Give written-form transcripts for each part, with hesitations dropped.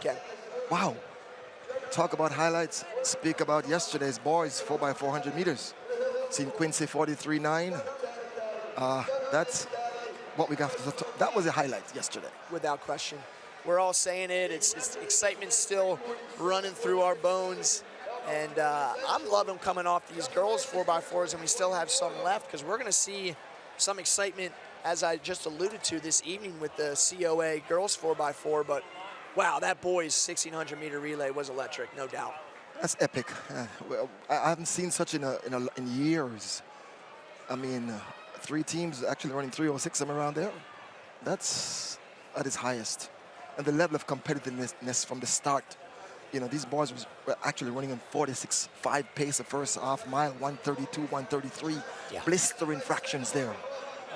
weekend. Wow. Talk about highlights. Speak about yesterday's boys 4x400 meters. Seen Quincy 43.9. That's what we got. That was a highlight yesterday. Without question. We're all saying it. It's excitement still running through our bones. And I'm loving coming off these girls 4x4s, and we still have some left because we're going to see some excitement, as I just alluded to, this evening with the COA girls 4x4. But wow, that boys 1600 meter relay was electric, no doubt. That's epic. Well, I haven't seen such in years. I mean, 3 teams actually running 306 somewhere around there. That's at its highest. And the level of competitiveness from the start. You know, these boys were actually running in 46.5 pace the first half mile, 132, 133. Yeah. Blistering fractions there.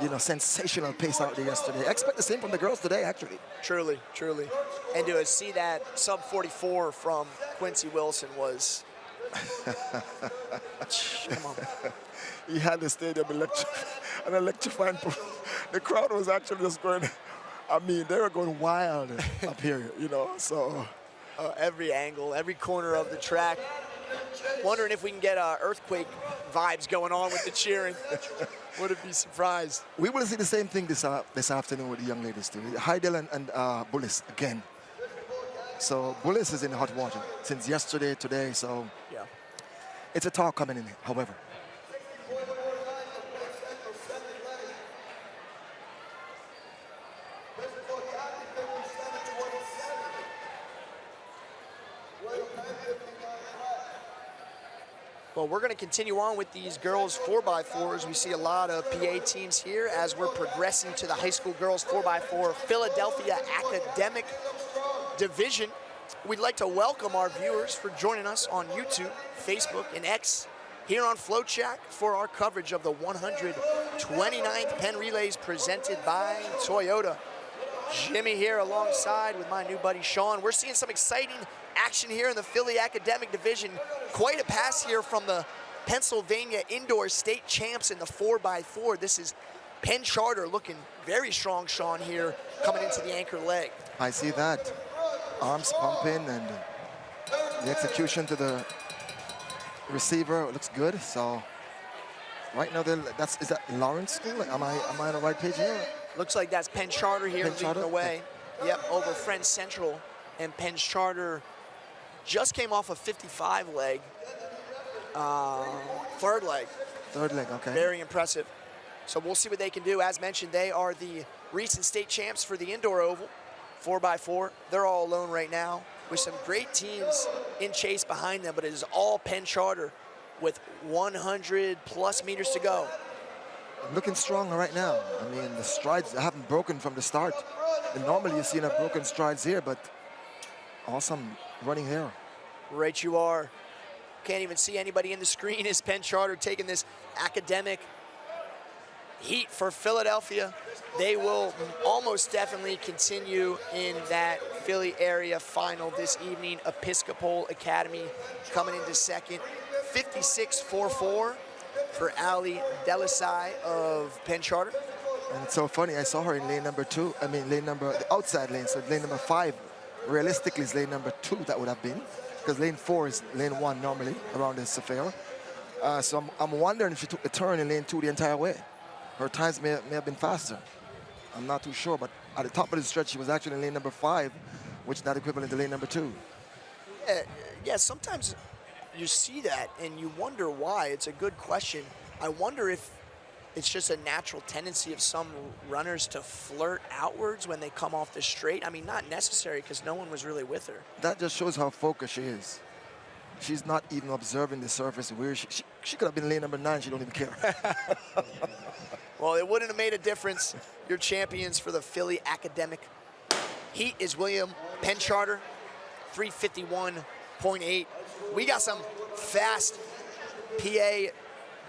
You know, sensational pace out there yesterday. I expect the same from the girls today, actually. Truly, truly. And to see that sub 44 from Quincy Wilson was, come on. He had the stadium electrifying. The crowd was actually just going, I mean, they were going wild up here, you know, so. Every angle, every corner of the track. Wondering if we can get earthquake vibes going on with the cheering. Wouldn't be surprised. We will see the same thing this afternoon with the young ladies too. Heidel and Bullis again. So Bullis is in hot water since yesterday, today, so yeah. It's a talk coming in, however. Well, we're going to continue on with these girls 4x4s. We see a lot of PA teams here as we're progressing to the high school girls 4x4 Philadelphia Academic Division. We'd like to welcome our viewers for joining us on YouTube, Facebook, and X here on FloTrack for our coverage of the 129th Penn Relays presented by Toyota. Jimmy here alongside with my new buddy Sean. We're seeing some exciting action here in the Philly Academic Division. Quite a pass here from the Pennsylvania Indoor State Champs in the 4x4. This is Penn Charter looking very strong, Sean, here coming into the anchor leg. I see that. Arms pumping and the execution to the receiver looks good. So right now, is that Lawrence School? Am I on the right page here? Looks like that's Penn Charter here leading the way. Yep, over Friends Central. And Penn Charter just came off a 55 leg. Third leg. Third leg, okay. Very impressive. So we'll see what they can do. As mentioned, they are the recent state champs for the indoor oval, 4x4. They're all alone right now with some great teams in chase behind them, but it is all Penn Charter with 100 plus meters to go. Looking strong right now. I mean, the strides haven't broken from the start. And normally you see enough broken strides here, but awesome running here. Right you are. Can't even see anybody in the screen as Penn Charter taking this academic heat for Philadelphia. They will almost definitely continue in that Philly area final this evening. Episcopal Academy coming into second. 56.44 for Ali Delisai of Penn Charter. And it's so funny, I saw her in lane number 2. I mean, the outside lane, so lane number 5. Realistically, is lane number 2 that would have been, because lane 4 is lane 1 normally around this affair. So I'm wondering if she took the turn in lane 2 the entire way. Her times may have been faster. I'm not too sure, but at the top of the stretch, she was actually in lane number 5, which is not equivalent to lane number 2. Yeah, sometimes you see that and you wonder why. It's a good question. I wonder if it's just a natural tendency of some runners to flirt outwards when they come off the straight. I mean, not necessary because no one was really with her. That just shows how focused she is. She's not even observing the surface. Where she could have been lane number 9. She don't even care. Well, it wouldn't have made a difference. Your champions for the Philly Academic heat is William Penn Charter, 351.8. We got some fast PA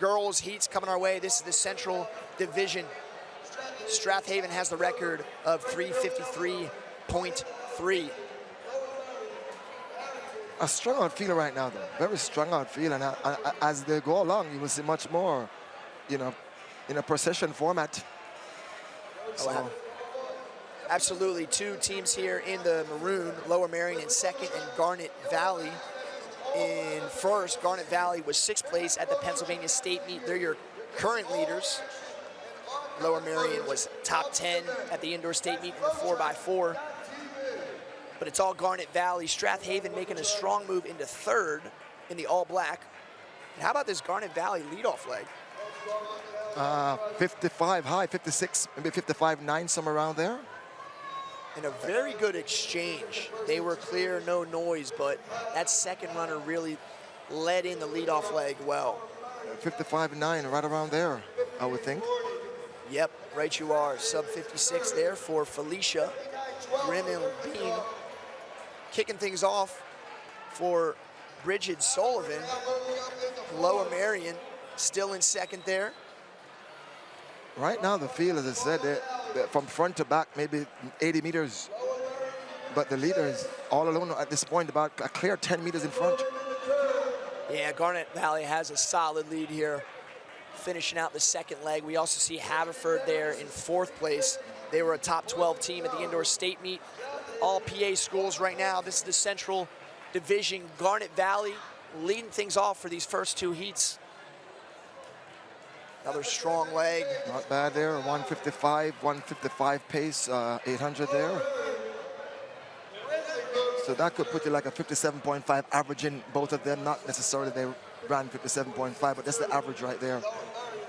girls heats coming our way. This is the Central Division. Strathaven has the record of 353.3. A strong outfielder right now, though. Very strong outfield, and as they go along, you will see much more, you know, in a procession format. So. Absolutely, two teams here in the maroon, Lower Marion in second and Garnet Valley in first. Garnet Valley was 6th place at the Pennsylvania State Meet. They're your current leaders. Lower Marion was top 10 at the indoor state meet in the 4x4. But it's all Garnet Valley. Strathaven making a strong move into 3rd in the all-black. And how about this Garnet Valley leadoff leg? 55 high, 56, maybe 55.9, somewhere around there. And a very good exchange. They were clear, no noise, but that second runner really led in the leadoff leg well. 55.9, right around there, I would think. Yep, right you are. Sub 56 there for Felicia. Grim and Bean kicking things off for Bridget Sullivan. Lower Marion still in second there. Right now, the field, as I said, from front to back, maybe 80 meters. But the leader is all alone at this point, about a clear 10 meters in front. Yeah, Garnet Valley has a solid lead here, finishing out the second leg. We also see Haverford there in 4th place. They were a top 12 team at the indoor state meet. All PA schools right now. This is the Central Division. Garnet Valley leading things off for these first 2 heats. Another strong leg. Not bad there, 155 pace, 800 there. So that could put you like a 57.5 average in both of them. Not necessarily they ran 57.5, but that's the average right there,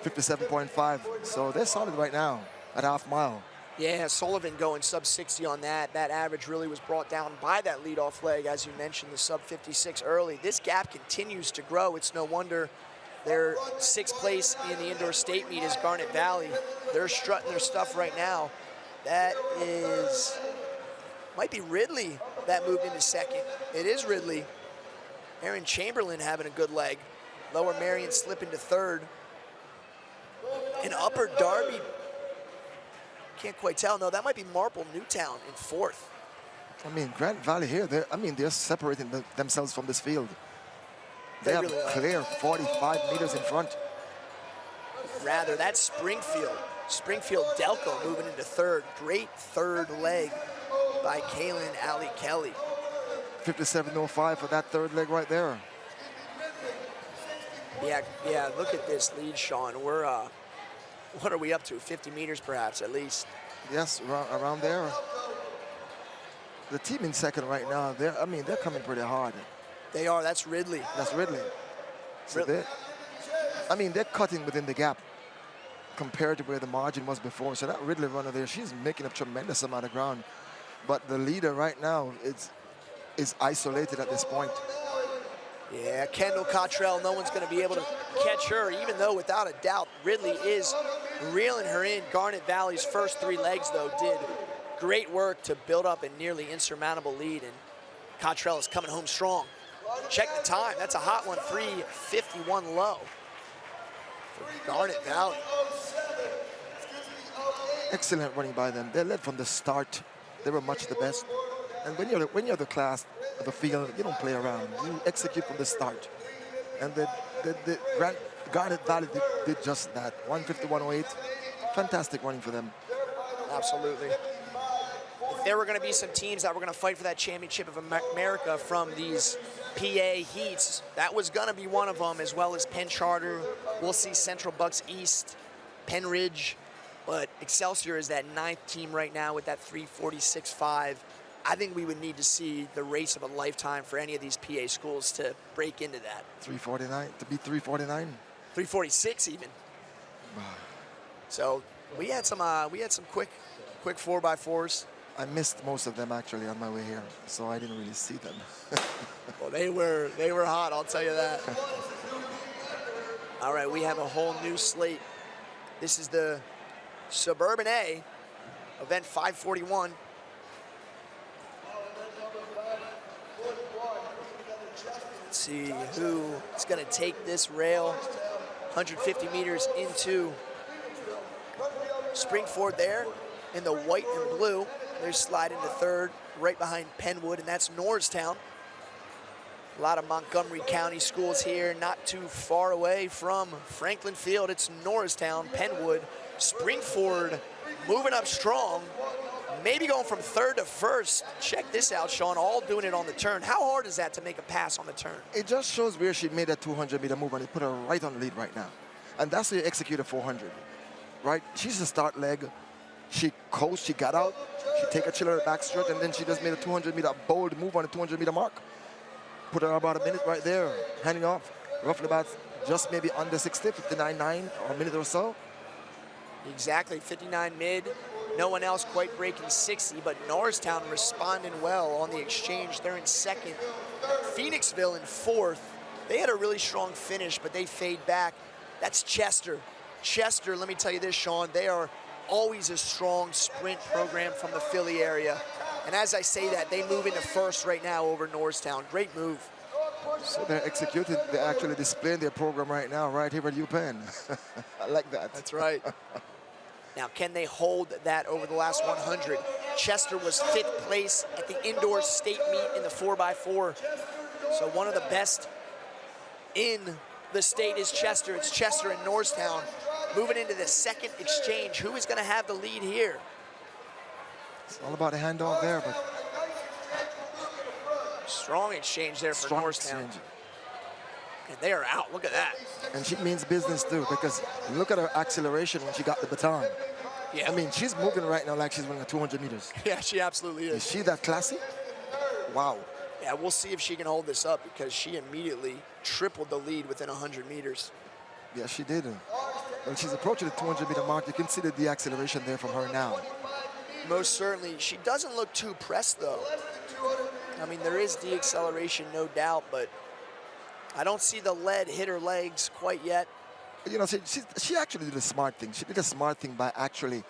57.5. So they're solid right now at half mile. Yeah, Sullivan going sub 60 on that. That average really was brought down by that leadoff leg, as you mentioned, the sub 56 early. This gap continues to grow. It's no wonder they're 6th place in the indoor state meet is Garnet Valley. They're strutting their stuff right now. That is, might be Ridley that moved into second. It is Ridley. Aaron Chamberlain having a good leg. Lower Marion slipping to 3rd. And Upper Darby, can't quite tell. No, that might be Marple Newtown in 4th. I mean, Grant Valley here, they're separating themselves from this field. They have really clear 45 meters in front. Rather, that's Springfield. Springfield Delco moving into 3rd. Great 3rd leg by Kaylin Ali Kelly. 57.05 for that 3rd leg right there. Yeah, look at this lead, Sean. We're, what are we up to? 50 meters perhaps, at least. Yes, around there. The team in second right now, they're coming pretty hard. They are, that's Ridley. That's Ridley. So they're cutting within the gap compared to where the margin was before. So that Ridley runner there, she's making a tremendous amount of ground. But the leader right now is isolated at this point. Yeah, Kendall Cottrell, no one's going to be able to catch her, even though without a doubt Ridley is reeling her in. Garnet Valley's first 3 legs, though, did great work to build up a nearly insurmountable lead, and Cottrell is coming home strong. Check the time. That's a hot one, 3:51 low for Garnet Valley. Excellent running by them. They led from the start. They were much the best. And when you're the class of the field, you don't play around. You execute from the start. And the Garnet Valley did just that. 151.08. Fantastic running for them. Absolutely. If there were going to be some teams that were going to fight for that championship of America from these PA heats, that was going to be one of them, as well as Penn Charter. We'll see Central Bucks East, Penn Ridge, but Excelsior is that 9th team right now with that 346.5. I think we would need to see the race of a lifetime for any of these PA schools to break into that. 349, to beat 349? 346 even. So we had some quick 4x4s. I missed most of them actually on my way here, so I didn't really see them. Well, they were hot, I'll tell you that. All right, we have a whole new slate. This is the Suburban A, event 541. Let's see who is going to take this rail 150 meters into Springford there in the white and blue. They're sliding to 3rd, right behind Penwood, and that's Norristown. A lot of Montgomery County schools here, not too far away from Franklin Field. It's Norristown, Penwood, Springford moving up strong. maybe going from third to first. Check this out, Sean, all doing it on the turn. How hard is that to make a pass on the turn? It just shows where she made that 200-meter move, and it put her right on the lead right now. And that's how you execute a 400, right? She's a start leg. She coast, she got out, she take a chill at her backstroke, and then she just made a 200-meter bold move on the 200-meter mark. Put her about a minute right there, handing off, roughly about just maybe under 60, 59.9 or a minute or so. Exactly, 59 mid. No one else quite breaking 60, but Norristown responding well on the exchange. They're in second. Phoenixville in fourth. They had a really strong finish, but they fade back. That's Chester. Chester, let me tell you this, Sean, they are always a strong sprint program from the Philly area. And as I say that, they move into first right now over Norristown. Great move. So they're executing, they're actually displaying their program right now, right here at UPenn. I like that. That's right. Now, can they hold that over the last 100? Chester was 5th place at the indoor state meet in the 4x4. So one of the best in the state is Chester. It's Chester and Norristown. Moving into the second exchange. Who is going to have the lead here? It's all about a handoff there, but strong exchange there for Norristown. Exchange. And they are out. Look at that. And she means business too, because look at her acceleration when she got the baton. Yeah. I mean, she's moving right now like she's running 200 meters. Yeah, she absolutely is. Is she that classy? Wow. Yeah, we'll see if she can hold this up, because she immediately tripled the lead within 100 meters. Yeah, she did. When she's approaching the 200-meter mark, you can see the acceleration there from her now. Most certainly. She doesn't look too pressed, though. I mean, there is de-acceleration, no doubt, but I don't see the lead hit her legs quite yet. You know, she actually did a smart thing. She did a smart thing by actually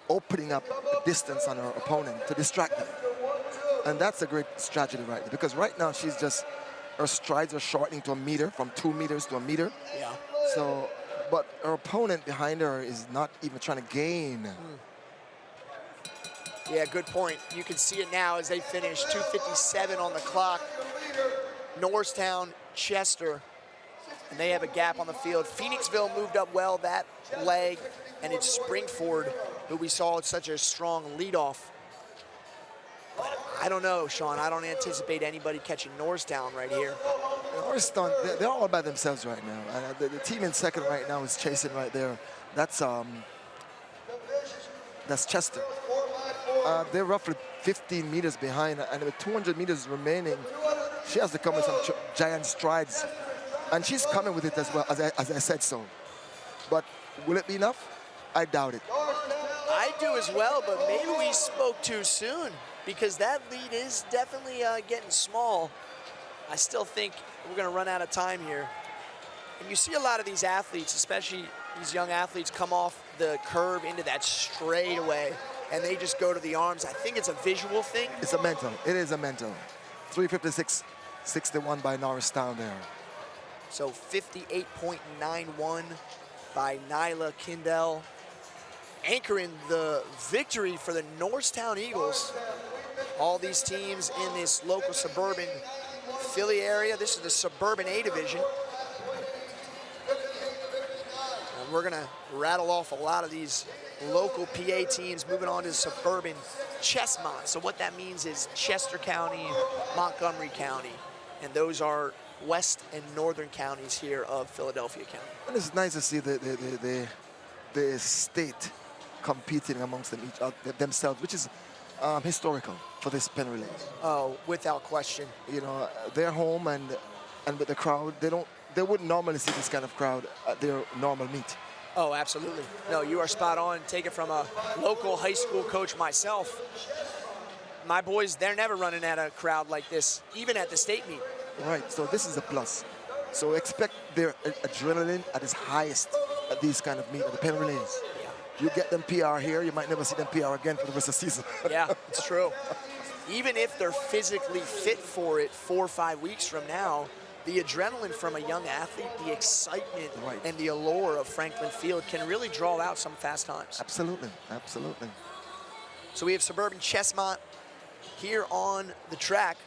opening up distance on her opponent to distract them. And that's a great strategy right there, because right now she's just, her strides are shortening to a meter, from 2 meters to a meter. Yeah. So, but her opponent behind her is not even trying to gain. Yeah, good point. You can see it now as they finish. 2:57 on the clock. Norristown, Chester, and they have a gap on the field. Phoenixville moved up well that leg, and it's Springford, who we saw at such a strong leadoff. But I don't know, Sean. I don't anticipate anybody catching Norristown right here. Norristown, they're all by themselves right now. And the team in second right now is chasing right there. That's Chester. They're roughly 15 meters behind, and with 200 meters remaining, she has to come with some giant strides. And she's coming with it as well, as I said so. But will it be enough? I doubt it. I do as well, but maybe we spoke too soon, because that lead is definitely getting small. I still think we're going to run out of time here. And you see a lot of these athletes, especially these young athletes, come off the curve into that straightaway, and they just go to the arms. I think it's a visual thing. It's a mental. It is a mental. 3:56.61 by Norristown there. So 58.91 by Nyla Kindell, anchoring the victory for the Norristown Eagles. All these teams in this local suburban Philly area. This is the Suburban A division. And we're gonna rattle off a lot of these local PA teams moving on to Suburban ChesMont. So what that means is Chester County, Montgomery County, and those are west and northern counties here of Philadelphia County. And it's nice to see the state competing amongst themselves, which is historical for this Penn Relays. Oh, without question. You know, they're home, and with the crowd, they wouldn't normally see this kind of crowd at their normal meet. Oh, absolutely. No, you are spot on. Take it from a local high school coach myself. My boys, they're never running at a crowd like this, even at the state meet. Right, so this is a plus. So expect their adrenaline at its highest at these kind of meet, at the Penn Relays. Yeah. You get them PR here, you might never see them PR again for the rest of the season. Yeah, it's true. Even if they're physically fit for it 4 or 5 weeks from now, the adrenaline from a young athlete, the excitement and the allure of Franklin Field can really draw out some fast times. Absolutely, absolutely. So we have Suburban ChesMont here on the track.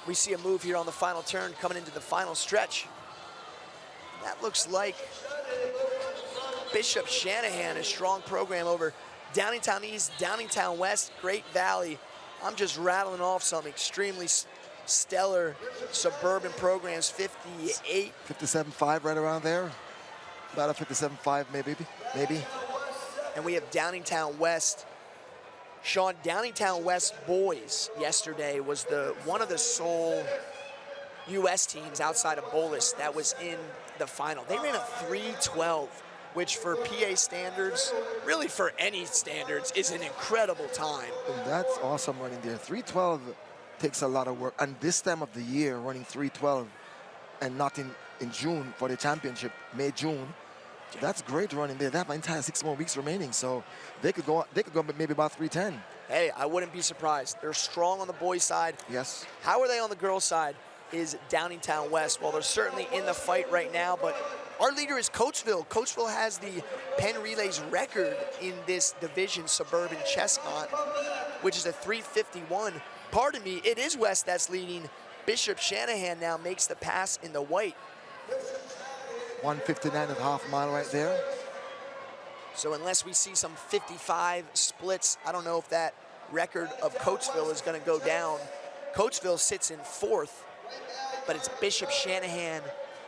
We see a move here on the final turn coming into the final stretch. That looks like Bishop Shanahan, a strong program over Downingtown East, Downingtown West, Great Valley. I'm just rattling off some extremely stellar suburban programs. 58. 57.5 right around there. About a 57.5 maybe. And we have Downingtown West. Sean, Downingtown West boys yesterday was one of the sole U.S. teams outside of Bolus that was in the final. They ran a 3:12, which for PA standards, really for any standards, is an incredible time. And that's awesome running there. 3:12 takes a lot of work. And this time of the year, running 3:12 and not in June for the championship, May, June, that's great running there. They have an entire 6 more weeks remaining, so they could go maybe about 3:10. Hey, I wouldn't be surprised. They're strong on the boys' side. Yes. How are they on the girls' side is Downingtown West. Well, they're certainly in the fight right now, but our leader is Coatesville. Coatesville has the Penn Relays record in this division, Suburban ChesMont, which is a 3:51. Pardon me, it is West that's leading. Bishop Shanahan now makes the pass in the white. 159.5 mile right there. So unless we see some 55 splits, I don't know if that record of Coatesville is going to go down. Coatesville sits in 4th, but it's Bishop Shanahan,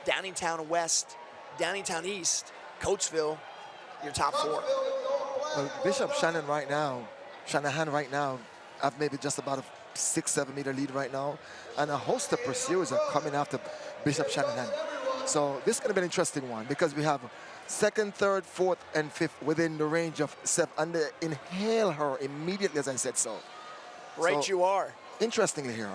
Downingtown West, Downingtown East, Coatesville, your top 4. Well, Bishop Shanahan right now, have maybe just about a 6-7 meter lead right now, and a host of pursuers are coming after Bishop Shanahan. So this is going to be an interesting one because we have 2nd, 3rd, 4th, and 5th within the range of 7, and they inhale her immediately as I said so. Right, so, you are. Interestingly here.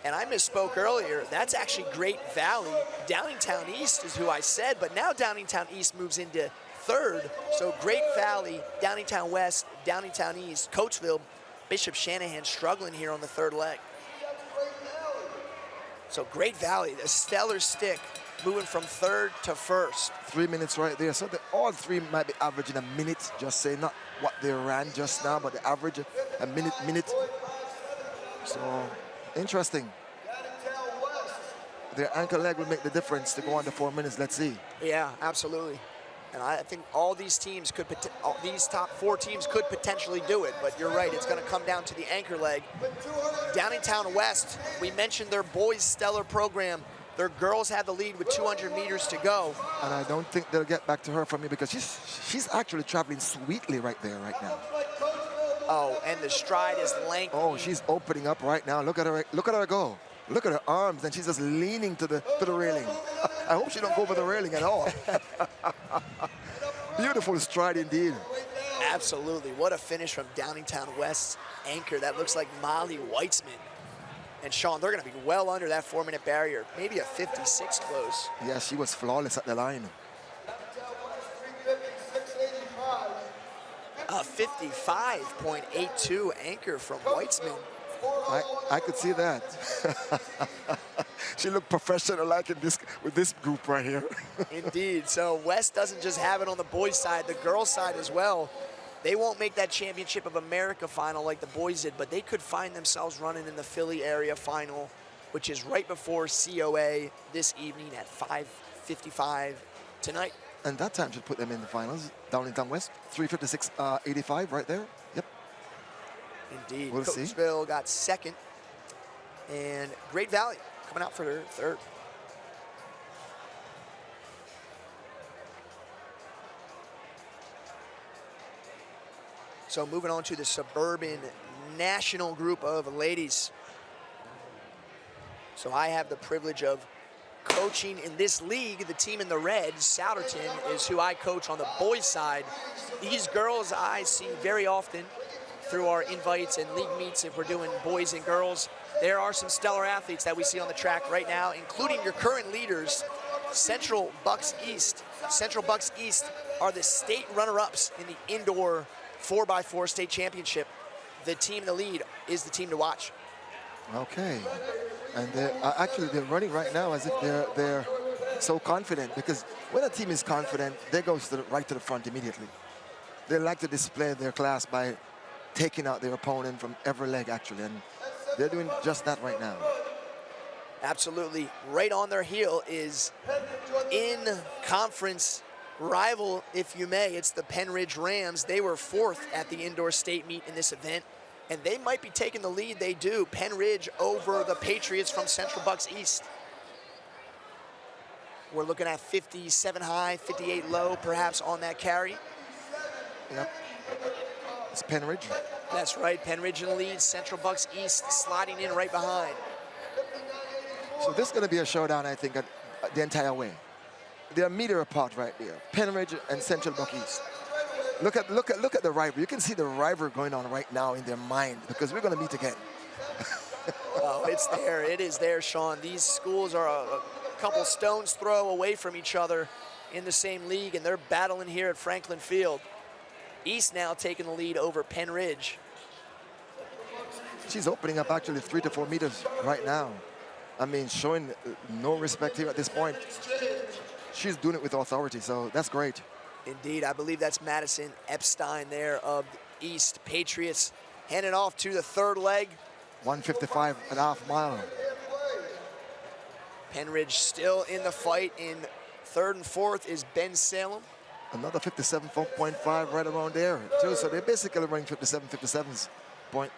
And I misspoke earlier. That's actually Great Valley. Downingtown East is who I said, but now Downingtown East moves into 3rd. So Great Valley, Downingtown West, Downingtown East, Coatesville, Bishop Shanahan struggling here on the 3rd leg. So Great Valley, the stellar stick, moving from 3rd to 1st. 3 minutes right there. So all three might be averaging a minute, just say, not what they ran just now, but the average a minute. So interesting. Their ankle leg will make the difference to go under 4 minutes. Let's see. Yeah, absolutely. And I think all these teams these top 4 teams could potentially do it, but you're right, it's going to come down to the anchor leg. Downingtown West, we mentioned their boys' stellar program. Their girls have the lead with 200 meters to go. And I don't think they'll get back to her from me because she's actually traveling sweetly right there right now. Oh, and the stride is lengthy. Oh, she's opening up right now. Look at her go. Look at her arms, and she's just leaning to the railing. I hope she don't go over the railing at all. Beautiful stride indeed. Absolutely. What a finish from Downingtown West's anchor. That looks like Molly Weitzman. And Sean, they're going to be well under that 4-minute barrier. Maybe a 56 close. Yeah, she was flawless at the line. A 55.82 anchor from Weitzman. I could see that. She looked professional like with this group right here. Indeed. So West doesn't just have it on the boys' side, the girls' side as well. They won't make that Championship of America final like the boys did, but they could find themselves running in the Philly area final, which is right before COA this evening at 5:55 tonight. And that time should put them in the finals. Downingtown West, 3:56.85 right there. Yep. Indeed. We'll see. Coatesville got 2nd, and Great Valley coming out for their 3rd. So moving on to the Suburban National group of ladies. So I have the privilege of coaching in this league. The team in the red, Souderton, is who I coach on the boys' side. These girls I see very often through our invites and league meets if we're doing boys and girls. There are some stellar athletes that we see on the track right now, including your current leaders, Central Bucks East. Central Bucks East are the state runner-ups in the indoor 4x4 state championship. The team in the lead is the team to watch. Okay. And they're running right now as if they're so confident, because when a team is confident, they go right to the front immediately. They like to display their class by taking out their opponent from every leg, actually, and they're doing just that right now. Absolutely. Right on their heel is in conference rival, if you may. It's the Penn Ridge Rams. They were 4th at the indoor state meet in this event, and they might be taking the lead. They do. Penn Ridge over the Patriots from Central Bucks East. We're looking at 57 high, 58 low, perhaps on that carry. Yep. It's Penn Ridge. That's right. Penn Ridge in the lead. Central Bucks East sliding in right behind. So this is going to be a showdown, I think, the entire way. They're a meter apart right there. Penn Ridge and Central Bucks East. Look at the rivalry. You can see the rivalry going on right now in their mind because we're going to meet again. Oh, it's there. It is there, Sean. These schools are a couple stones throw away from each other in the same league, and they're battling here at Franklin Field. East now taking the lead over Penn Ridge. She's opening up actually 3 to 4 meters right now. I mean, showing no respect here at this point. She's doing it with authority, so that's great. Indeed, I believe that's Madison Epstein there of the East. Patriots handing off to the third leg. 155.5 mile. Penn Ridge still in the fight. In third and fourth is Ben Salem. Another 57.5 right around there, too. So they're basically running 57's point.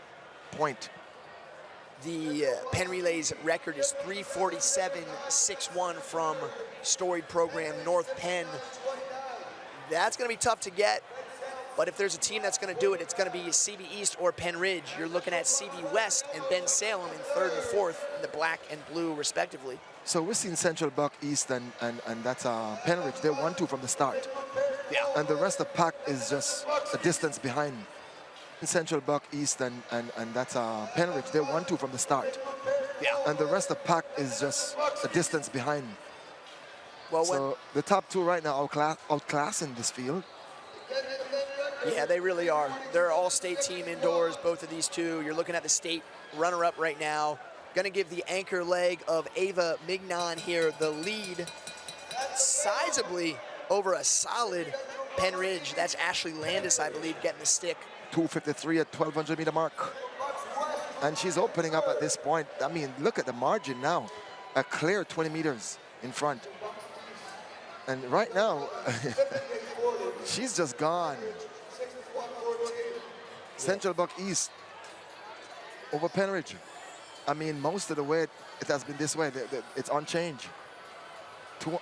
The Penn Relays record is 347.61 from storied program North Penn. That's going to be tough to get, but if there's a team that's going to do it, it's going to be CB East or Penn Ridge. You're looking at CB West and Ben Salem in third and fourth in the black and blue, respectively. So we're seeing Central Buck East and that's Penn Ridge. They're 1-2 from the start. Yeah. And the rest of the pack is just a distance behind. Central Buck East and that's Penn Ridge. They're 1-2 from the start. Yeah. And the rest of the pack is just a distance behind. Well, so the top two right now outclassing this field. Yeah, they really are. They're all-state team indoors, both of these two. You're looking at the state runner-up right now. Going to give the anchor leg of Ava Mignon here the lead, sizably over a solid Penn Ridge. That's Ashley Landis, I believe, getting the stick. 2:53 at 1,200 meter mark. And she's opening up at this point. I mean, look at the margin now. A clear 20 meters in front. And right now, she's just gone. Central Buck East over Penn Ridge. I mean, most of the way it has been this way. It's unchanged.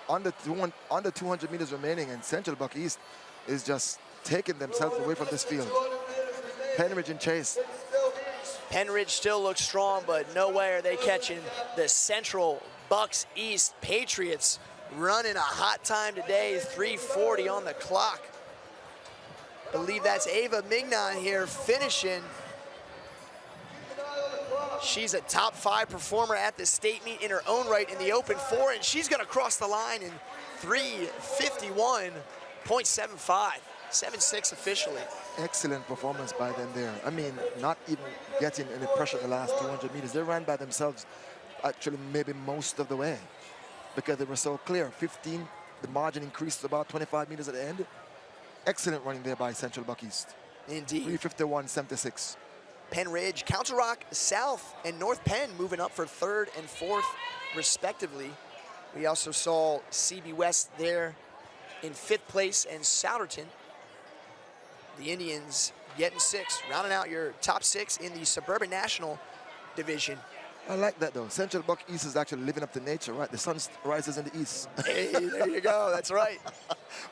Under 200 meters remaining, and Central Buck East is just taking themselves away from this field. Penn Ridge in chase. Penn Ridge still looks strong, but no way are they catching the Central Bucks East Patriots. Running a hot time today, 3:40 on the clock. Believe that's Ava Mignon here finishing. She's a top 5 performer at the state meet in her own right in the open 4, and she's gonna cross the line in 3:51.75, 7.6 officially. Excellent performance by them there. I mean, not even getting any pressure the last 200 meters. They ran by themselves actually maybe most of the way because they were so clear. 15, the margin increased to about 25 meters at the end. Excellent running there by Central Buck East. Indeed. 3:51.76. Penn Ridge, Council Rock South, and North Penn moving up for third and fourth, respectively. We also saw CB West there in 5th place, and Souderton. The Indians getting 6, rounding out your top 6 in the Suburban National division. I like that, though. Central Buck East is actually living up to nature, right? The sun rises in the east. Hey, there you go. That's right.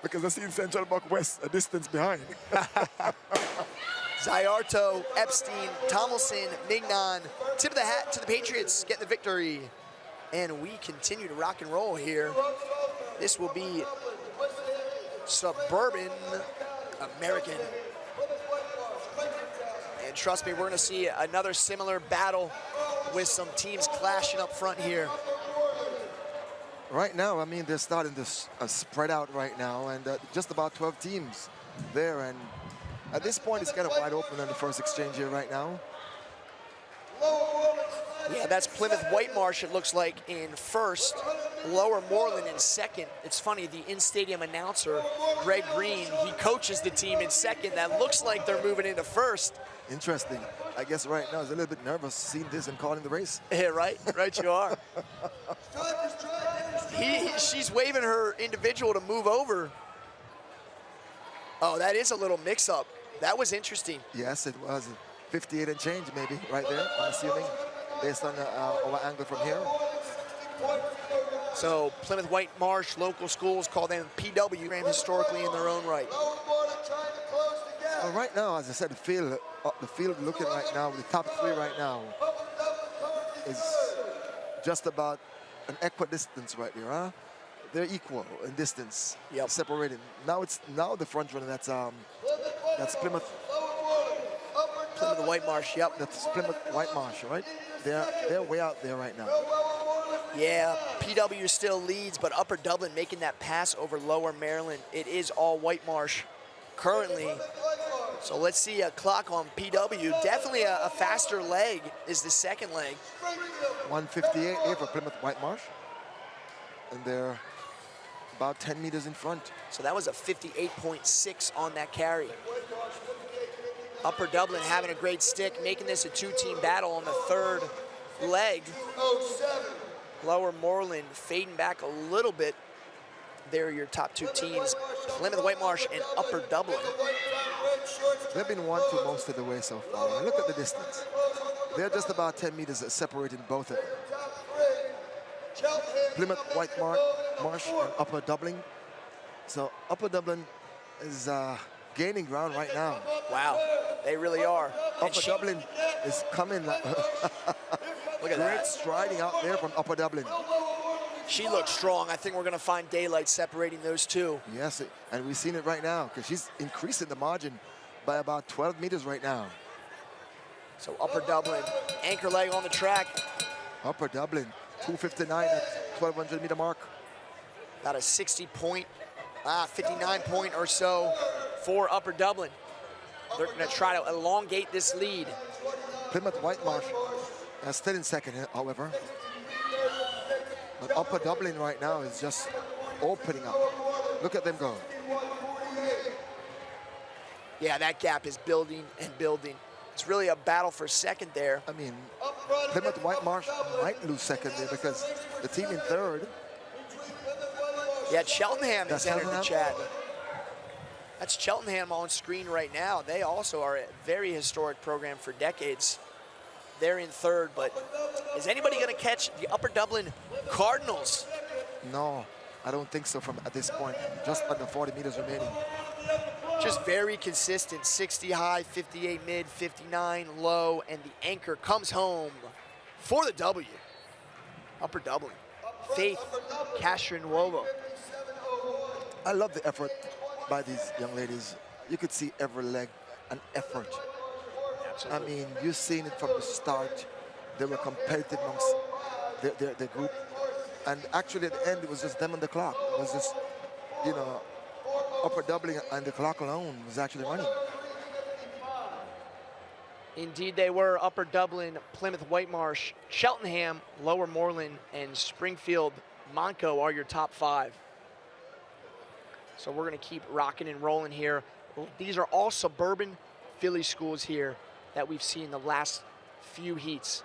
Because I've seen Central Buck West a distance behind. Zayarto, Epstein, Tomlinson, Mignon. Tip of the hat to the Patriots, getting the victory. And we continue to rock and roll here. This will be Suburban American. And trust me, we're going to see another similar battle with some teams clashing up front here. Right now, I mean, they're starting to spread out right now, and just about 12 teams there. And at this point, it's kind of wide open on the first exchange here right now. Yeah, that's Plymouth Whitemarsh, it looks like, in first. Lower Moreland in second. It's funny, the in-stadium announcer, Greg Green, he coaches the team in second. That looks like they're moving into first. Interesting. I guess right now he's a little bit nervous seeing this and calling the race. Yeah, right you are. She's waving her individual to move over. Oh, that is a little mix-up. That was interesting. Yes, it was 58 and change maybe right there, I'm assuming, based on our angle from here. So Plymouth White Marsh local schools call them PW, ran historically in their own right. Well, right now, as I said, the field looking right now, the top three right now is just about an equidistance right there, huh? They're equal in distance, separated. Now the front runner. That's Plymouth. Plymouth White Marsh. Yep. That's Plymouth White Marsh, right? They're way out there right now. Yeah, PW still leads, but Upper Dublin making that pass over Lower Maryland. It is all White Marsh currently. So let's see a clock on PW. Definitely a faster leg is the second leg. 158 here for Plymouth White Marsh, and they're about 10 meters in front. So that was a 58.6 on that carry. Upper Dublin having a great stick, making this a two-team battle on the third leg. Lower Moreland fading back a little bit. They're your top two teams, Plymouth White Marsh and Upper Dublin. They've been 1-2 most of the way so far. And look at the distance. They're just about 10 meters separating both of them. Plymouth White Marsh and Upper Dublin. So Upper Dublin is gaining ground right now. Wow, they really are. Upper Dublin is coming. Look at Great that. striding out there from Upper Dublin. She looks strong. I think we're going to find daylight separating those two. Yes, and we've seen it right now because she's increasing the margin by about 12 meters right now. So Upper Dublin, anchor leg on the track. Upper Dublin, 2:59 at 1,200 meter mark. About a 59 point or so for Upper Dublin. They're going to try to elongate this lead. Plymouth White Marsh still in second, however. But Upper Dublin right now is just opening up. Look at them go. Yeah, that gap is building and building. It's really a battle for second there. I mean, Plymouth White Marsh might lose second there because the team in third. Yeah, Cheltenham has entered the Cheltenham? chat. That's Cheltenham on screen right now. They also are a very historic program for decades. They're in third, but is anybody going to catch the Upper Dublin Cardinals? No, I don't think so from at this point. Just under 40 meters remaining. Just very consistent, 60 high, 58 mid, 59 low, and the anchor comes home for the W. Upper Dublin, Faith Castro-Nuovo. I love the effort by these young ladies. You could see every leg, an effort. Absolutely. I mean, you've seen it from the start. They were competitive amongst their group. And actually at the end, it was just them on the clock. It was just, you know, Upper Dublin and the clock alone was actually running. Indeed they were. Upper Dublin, Plymouth White Marsh, Cheltenham, Lower Moreland, and Springfield Monco are your top five. So we're going to keep rocking and rolling here. These are all suburban Philly schools here that we've seen the last few heats.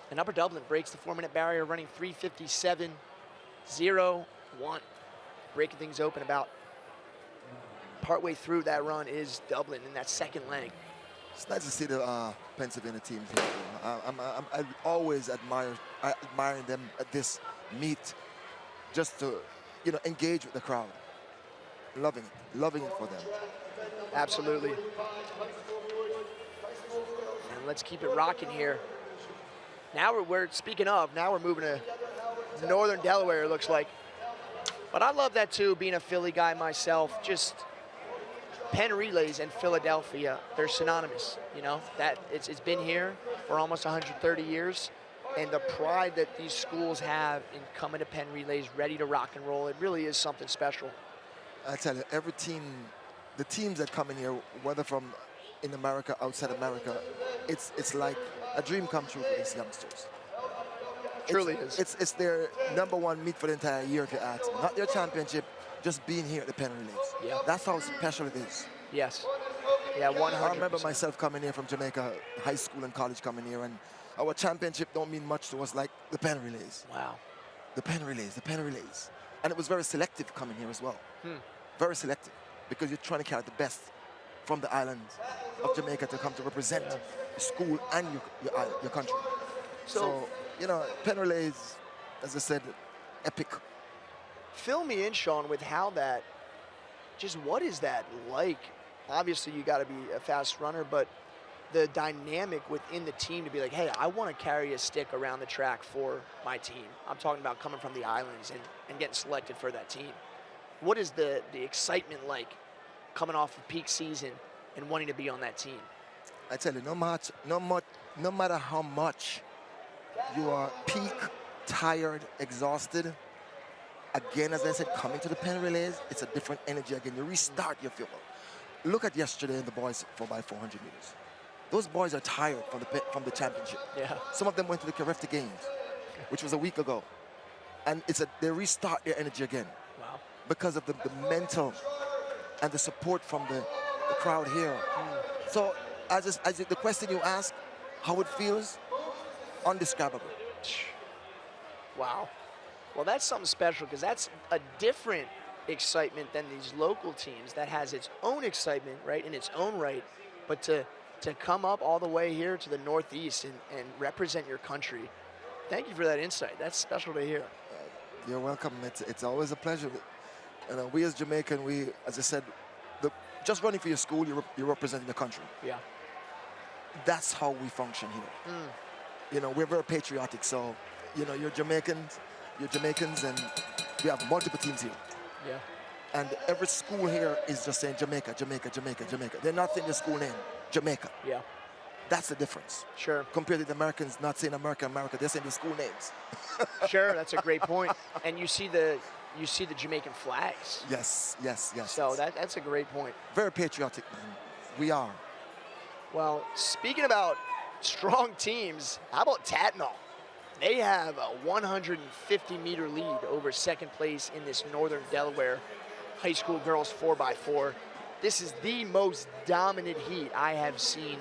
And Upper Dublin breaks the 4-minute barrier, running 3:57.01. Breaking things open about partway through that run is Dublin in that second leg. It's nice to see the Pennsylvania teams here. I always admiring them at this meet, just to, you know, engage with the crowd. Loving it for them. Absolutely. And let's keep it rocking here. Now we're speaking of, now we're moving to northern Delaware, it looks like. But I love that too, being a Philly guy myself. Just Penn Relays and Philadelphia, they're synonymous, you know? That it's been here for almost 130 years. And the pride that these schools have in coming to Penn Relays ready to rock and roll, it really is something special. I tell you, every team, the teams that come in here, whether from in America, outside America, it's like a dream come true for these youngsters. Truly is. It's their #1 meet for the entire year, if you ask me. Not their championship, just being here at the Penn Relays. Yeah. That's how special it is. Yes. Yeah, 100%. I remember myself coming here from Jamaica, high school and college coming here, and our championship don't mean much to us like the Penn Relays. Wow. The Penn Relays. And it was very selective coming here as well. Very selective. because you're trying to carry the best from the islands of Jamaica to come to represent your school and your country. So, you know, Penn Relays, as I said, epic. Fill me in, Sean, with how that, just what is that like? Obviously, you got to be a fast runner, but the dynamic within the team to be like, hey, I want to carry a stick around the track for my team. I'm talking about coming from the islands and getting selected for that team. What is the excitement like coming off of peak season and wanting to be on that team? I tell you, no matter how much you are peak, tired, exhausted, again, as I said, coming to the Penn Relays, it's a different energy again. You restart your fuel. Look at yesterday in the boys 4x400 meters. Those boys are tired from the championship. Yeah. Some of them went to the Carefta Games, which was a week ago. And they restart their energy again. Wow. Because of the mental and the support from the crowd here. So as the question you ask, how it feels, undescribable. Wow. Well, that's something special because that's a different excitement than these local teams that has its own excitement, right, in its own right. But to come up all the way here to the Northeast and represent your country, thank you for that insight. That's special to hear. You're welcome. It's always a pleasure. You know, we as Jamaican, as I said, just running for your school, you're representing the country. Yeah. That's how we function here. You know, we're very patriotic. So, you know, you're Jamaicans, and we have multiple teams here. Yeah. And every school here is just saying Jamaica, Jamaica, Jamaica, Jamaica. They're not saying the school name, Jamaica. Yeah. That's the difference. Sure. Compared to the Americans not saying America, America, they're saying the school names. Sure, that's a great point. And you see the Jamaican flags. Yes, yes, yes. So that's a great point. Very patriotic, man. We are. Well, speaking about strong teams, how about Tatnall? They have a 150-meter lead over second place in this Northern Delaware high school girls 4x4. This is the most dominant heat I have seen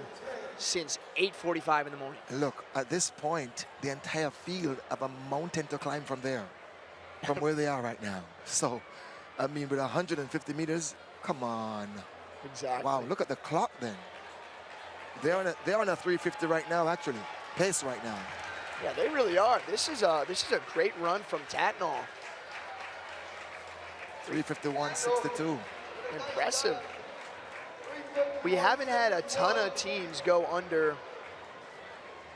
since 8:45 in the morning. Look, at this point, the entire field have a mountain to climb from there, from where they are right now. So, I mean, with 150 meters, come on. Exactly. Wow, look at the clock then. They're on a 350 right now, actually. Pace right now. Yeah, they really are. This is a great run from Tatnall. 351.62. Impressive. We haven't had a ton of teams go under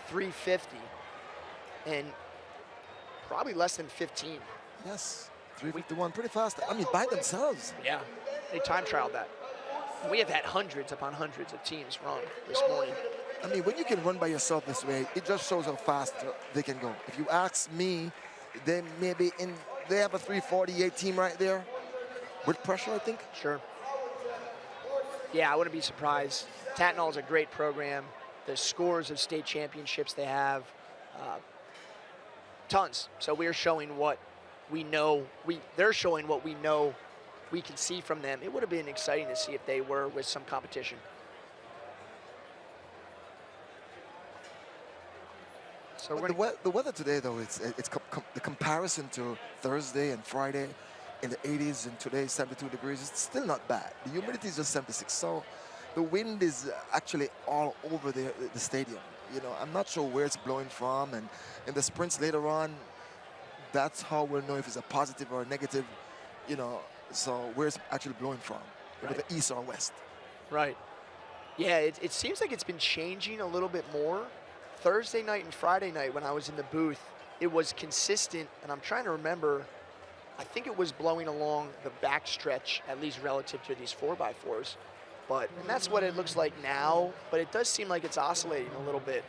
350, and probably less than 15. Yes, 351, pretty fast. I mean, by themselves. Yeah, they time trialed that. We have had hundreds upon hundreds of teams run this morning. I mean, when you can run by yourself this way, it just shows how fast they can go. If you ask me, they have a 348 team right there with pressure, I think. Sure. Yeah, I wouldn't be surprised. Tatnall is a great program. The scores of state championships they have, tons. So we're showing what we know. They're showing what we know we can see from them. It would have been exciting to see if they were with some competition. So the weather today, though, it's the comparison to Thursday and Friday in the 80s and today 72 degrees. It's still not bad. The humidity is just 76. So the wind is actually all over the stadium. You know, I'm not sure where it's blowing from, and in the sprints later on, that's how we'll know if it's a positive or a negative. You know, so where it's actually blowing from, right. Whether east or west. Right. Yeah, it seems like it's been changing a little bit more. Thursday night and Friday night when I was in the booth, it was consistent, and I'm trying to remember, I think it was blowing along the back stretch, at least relative to these 4x4s. And that's what it looks like now, but it does seem like it's oscillating a little bit.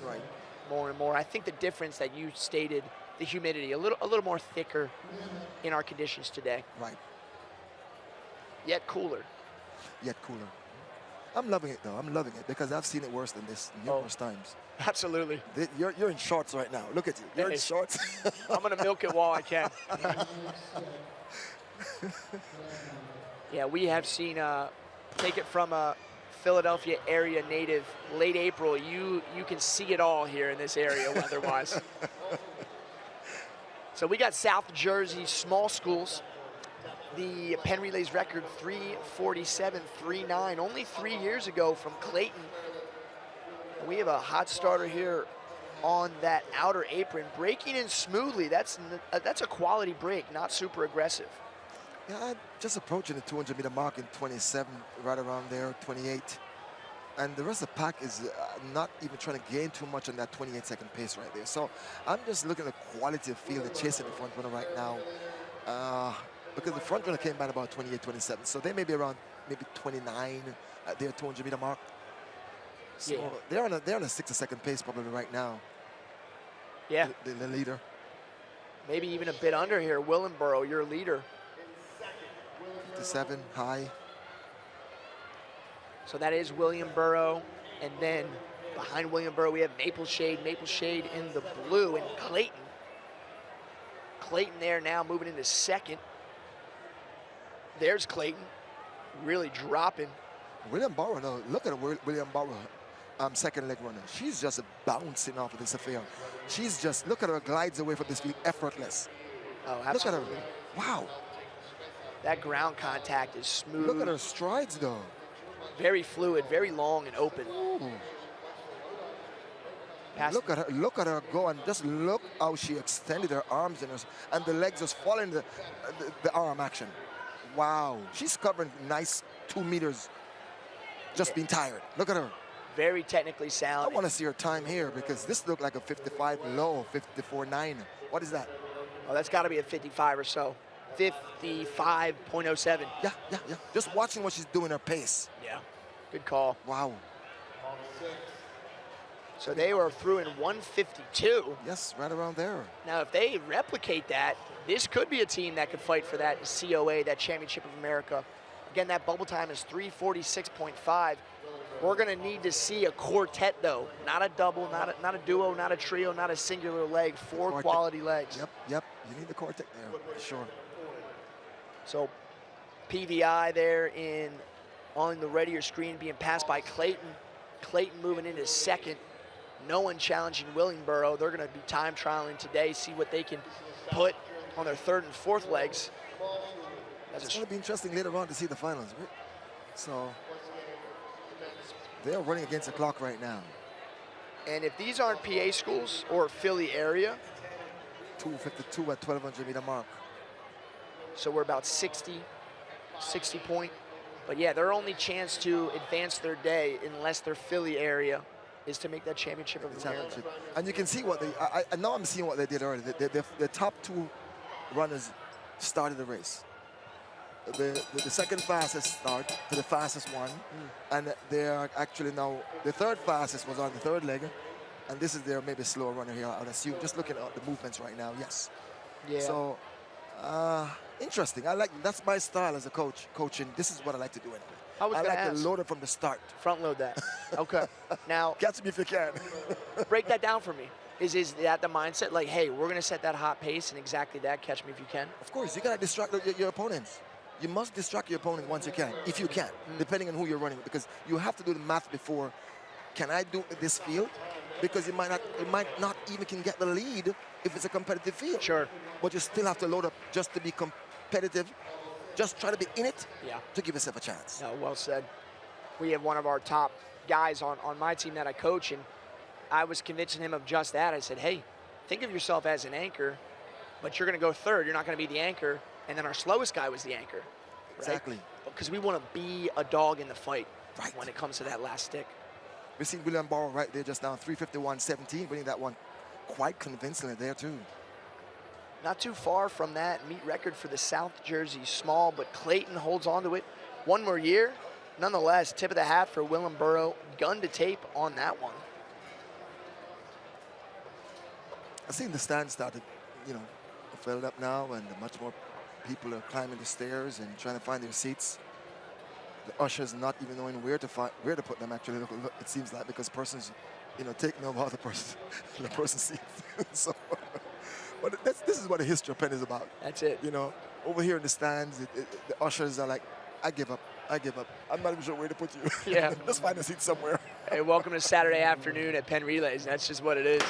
Right. More and more. I think the difference that you stated, the humidity, a little more thicker in our conditions today. Right. Yet cooler. Yet cooler. I'm loving it, though. I'm loving it because I've seen it worse than this numerous times. Absolutely. You're in shorts right now. Look at you. You're in shorts. I'm going to milk it while I can. Yeah, we have seen, take it from a Philadelphia area native, late April. You can see it all here in this area weather-wise. So we got South Jersey small schools the Penn Relays record 3:47.39 only 3 years ago from Clayton. And we have a hot starter here on that outer apron, breaking in smoothly. That's a quality break, not super aggressive. Yeah, just approaching the 200-meter mark in 27, right around there, 28. And the rest of the pack is not even trying to gain too much on that 28-second pace right there. So I'm just looking at the quality of field and chasing the front runner right now. Because the front runner came by about 28, 27. So they may be around maybe 29 at their 200-meter mark. So yeah. they're on a 60-second pace probably right now. Yeah. The leader. Maybe even a bit under here. Willenboro, your leader. 57, high. So that is Williamboro, and then behind Williamboro we have Maple Shade in the blue, and Clayton. Clayton there now moving into second. There's Clayton, really dropping. Williamboro, no, look at Williamboro, second leg runner. She's just bouncing off of this affair. She's just, look at her, glides away from this field, effortless. Oh, absolutely. Look at her, wow. That ground contact is smooth. Look at her strides though. Very fluid, very long and open. Look at her go, and just look how she extended her arms and the legs just following the arm action. Wow, she's covering nice 2 meters, just being tired. Look at her. Very technically sound. I want to see her time here because this looked like a 55 low, 54.9. What is that? Oh, that's got to be a 55 or so. 55.07. Yeah. Just watching what she's doing, her pace. Yeah, good call. Wow. So they were through in 152. Yes, right around there. Now, if they replicate that, this could be a team that could fight for that COA, that Championship of America. Again, that bubble time is 3:46.5. We're going to need to see a quartet, though. Not a double, not a duo, not a trio, not a singular leg. 4 quality legs. Yep. You need the quartet there, sure. So PVI there on the red of your screen being passed by Clayton. Clayton moving into second. No one challenging Willingboro. They're going to be time trialing today, see what they can put on their third and fourth legs. It's going to be interesting later on to see the finals, right? So they're running against the clock right now. And if these aren't PA schools or Philly area, 2:52 at 1,200-meter mark. So we're about 60 point. But yeah, their only chance to advance their day, unless they're Philly area, is to make that Championship of America. And you can see what I know I'm seeing what they did earlier. The top 2 runners started the race. The second fastest start to the fastest one. And they are actually now, the third fastest was on the third leg. And this is their maybe slower runner here, I would assume, just looking at the movements right now, yes. Yeah. So, interesting. That's my style as a coach, coaching. This is what I like to do anyway. I like to load it from the start. Front load that. Okay. Now, catch me if you can. break that down for me. Is that the mindset? Like, hey, we're going to set that hot pace and exactly that. Catch me if you can. Of course, you got to distract your opponents. You must distract your opponent once you can, if you can, depending on who you're running with, because you have to do the math before. Can I do this field? Because you might not even can get the lead if it's a competitive field. Sure. But you still have to load up just to be competitive. Just try to be in it to give yourself a chance. No, well said. We have one of our top guys on my team that I coach, and I was convincing him of just that. I said, hey, think of yourself as an anchor, but you're going to go third. You're not going to be the anchor. And then our slowest guy was the anchor. Right? Exactly. Because we want to be a dog in the fight when it comes to that last stick. We've seen Williamboro right there just now, 3:51.17, winning that one quite convincingly there too. Not too far from that meet record for the South Jersey Small, but Clayton holds on to it one more year. Nonetheless, tip of the hat for Willingboro. Gun to tape on that one. I've seen the stand started, filled up now, and much more people are climbing the stairs and trying to find their seats. The ushers not even knowing where to put them. Actually, look, it seems like, because persons, taking over the person's seat. So, but this is what the history of Penn is about. That's it. Over here in the stands, the ushers are like, I give up. I'm not even sure where to put you. Yeah. Let's find a seat somewhere. Hey, welcome to Saturday afternoon at Penn Relays. That's just what it is.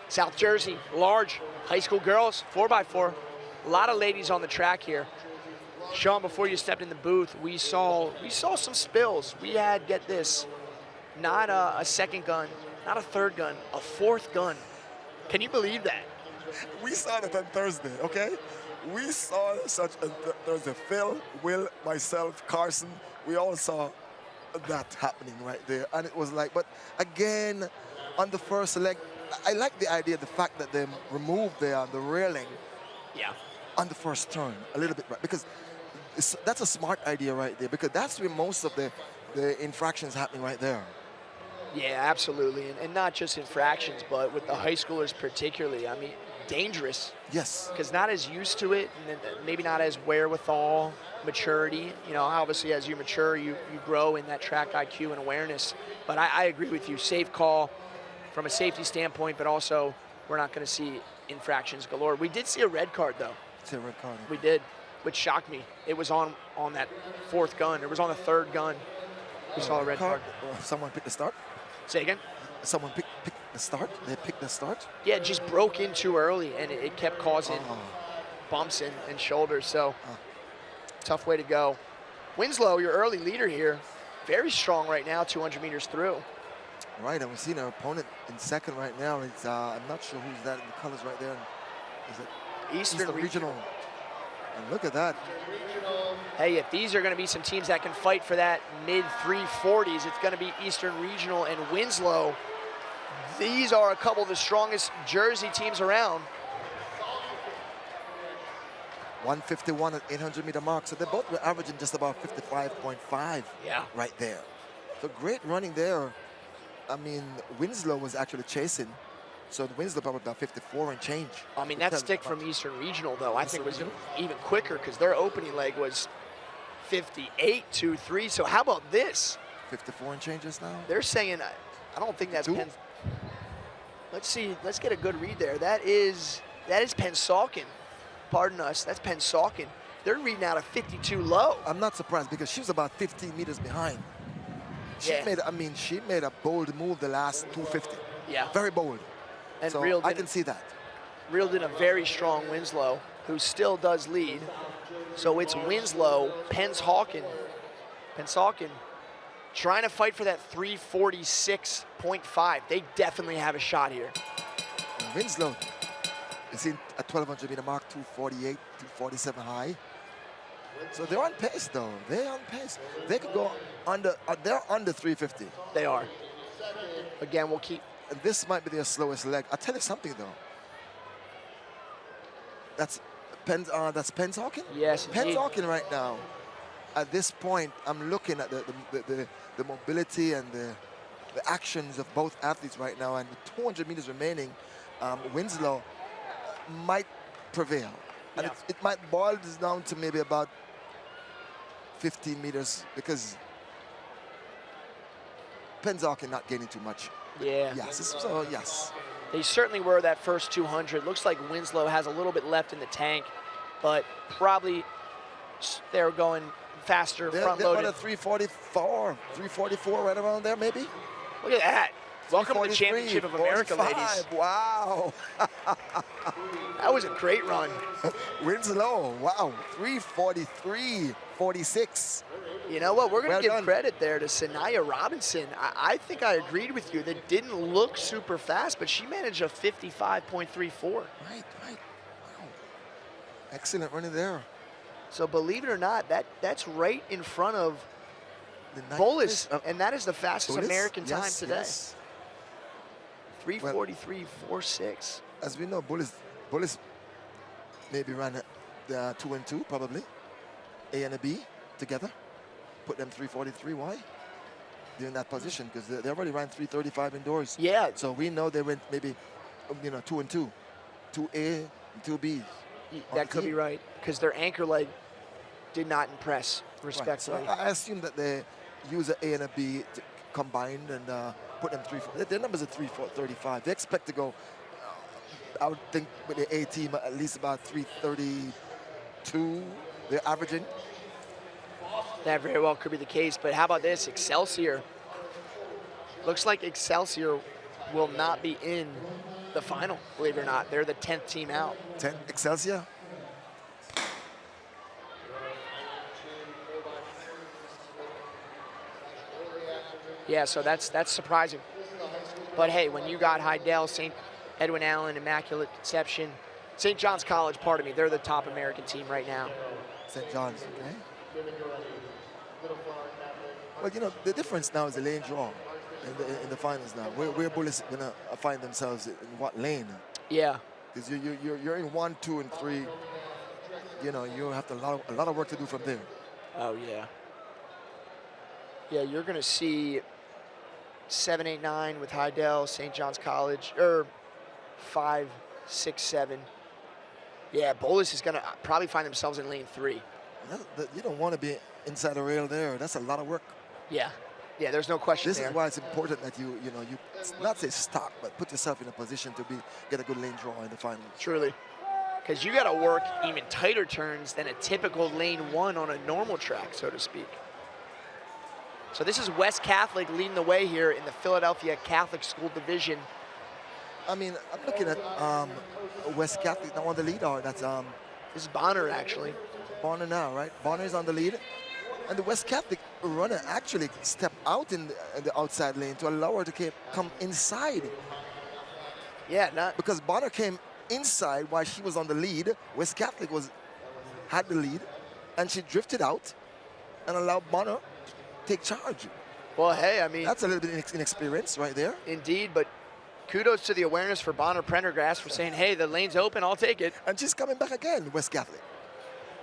South Jersey, large high school girls, 4x4. A lot of ladies on the track here. Sean, before you stepped in the booth, we saw some spills. We had, get this, not a second gun, not a third gun, a fourth gun. Can you believe that? We saw that on Thursday, okay? We saw such a Thursday. Phil, Will, myself, Carson, we all saw that happening right there. And it was like, but again, on the first leg, I like the idea, the fact that they removed the railing on the first turn a little bit, right? Because that's a smart idea right there, because that's where most of the infractions happening right there. Yeah, absolutely. And not just infractions, but with the high schoolers particularly. I mean, dangerous. Yes. Because not as used to it, and maybe not as wherewithal, maturity. You know, obviously as you mature, you grow in that track IQ and awareness. But I agree with you. Safe call from a safety standpoint, but also we're not going to see infractions galore. We did see a red card, though. See a red card. We did, which shocked me. It was on that fourth gun. It was on the third gun. We saw a red card. Someone picked the start? Say again? Someone picked the start? They picked the start? Yeah, it just broke in too early, and it kept causing bumps and shoulders. So, tough way to go. Winslow, your early leader here, very strong right now, 200 meters through. Right, and we're seeing our opponent in second right now. It's I'm not sure who's that in the colors right there. Is it Eastern Regional? And look at that. Hey, if these are going to be some teams that can fight for that mid-340s, it's going to be Eastern Regional and Winslow. These are a couple of the strongest Jersey teams around. 151 at 800-meter mark. So they both were averaging just about 55.5 right there. So great running there. I mean, Winslow was actually chasing. So the Winslow probably about 54 and change. I mean, that stick from Eastern Regional, though, I think was even quicker because their opening leg was 58.23. So how about this? 54 and change just now? They're saying, I don't think that's Penn. Let's see. Let's get a good read there. That is Pennsauken. Pardon us. That's Pennsauken. They're reading out a 52 low. I'm not surprised because she was about 15 meters behind. She made a bold move the last 250. Yeah. Very bold. And so reeled I can see that. Reeled in a very strong Winslow, who still does lead. So it's Winslow, Pennsauken, trying to fight for that 346.5. They definitely have a shot here. And Winslow is in a 1,200-meter mark, 248, 247 high. So they're on pace, though. They're on pace. They could go under. They're under 350. They are. Again, we'll keep. And this might be their slowest leg. I'll tell you something, though. That's Pennsauken? Yes, Pennsauken right now. At this point, I'm looking at the mobility and the actions of both athletes right now. And with 200 meters remaining, Winslow might prevail. And it might boil down to maybe about 15 meters because Pennsauken not gaining too much. Yeah. Yes. So yes. They certainly were that first 200. Looks like Winslow has a little bit left in the tank, but probably they're going faster, front-loaded. They're 344, 344, right around there, maybe. Look at that. Welcome to the Championship of America, ladies. Wow. That was a great run. Winslow, wow, 343.46. You know what? We're going to give credit there to Sanaya Robinson. I think I agreed with you. That didn't look super fast, but she managed a 55.34. Right. Wow. Excellent running there. So believe it or not, that's right in front of Bullis, and that is the fastest American time today. Yes. 343.46. As we know, Bullis maybe ran 2 and 2 probably, A and a B together. Put them 343. Why? They're in that position because they already ran 335 indoors. Yeah. So we know they went maybe 2 and 2, 2A and 2B. That could be right because their anchor leg did not impress respectfully. Right. So I assume that they use an A and a B combined and put them 3-4. Their numbers are 3-4-35. They expect to go. I would think with the A team at least about 332. They're averaging. That very well could be the case, but how about this? Excelsior. Looks like Excelsior will not be in the final, believe it or not. They're the 10th team out. 10 Excelsior? Yeah, so that's surprising. But hey, when you got Heidel, St. Edwin Allen, Immaculate Conception, St. John's College, pardon me, they're the top American team right now. St. John's, okay. Well, you know, the difference now is the lane draw in the finals now. Where bullets going to find themselves in what lane? Yeah. Because you're in 1, 2, and 3. You know, you have a lot of work to do from there. Oh, yeah. Yeah, you're going to see 7, 8, 9 with Heidel, St. John's College, or 5, 6, 7. Yeah, Bolus is going to probably find themselves in lane 3. You don't want to be inside the rail there. That's a lot of work. Yeah. Yeah, there's no question This there. is why it's important that you not say stop, but put yourself in a position to get a good lane draw in the finals. Truly. Because you got to work even tighter turns than a typical lane 1 on a normal track, so to speak. So this is West Catholic leading the way here in the Philadelphia Catholic School Division. I mean, I'm looking at West Catholic now on the lead. Or that's This is Bonner, actually. Bonner now, right? Bonner is on the lead. And the West Catholic runner actually stepped out in the outside lane to allow her to come inside. Yeah, because Bonner came inside while she was on the lead. West Catholic had the lead, and she drifted out and allowed Bonner to take charge. Well, hey, I mean, that's a little bit inexperience right there. Indeed, but kudos to the awareness for Bonner Prendergast for saying, hey, the lane's open, I'll take it. And she's coming back again, West Catholic.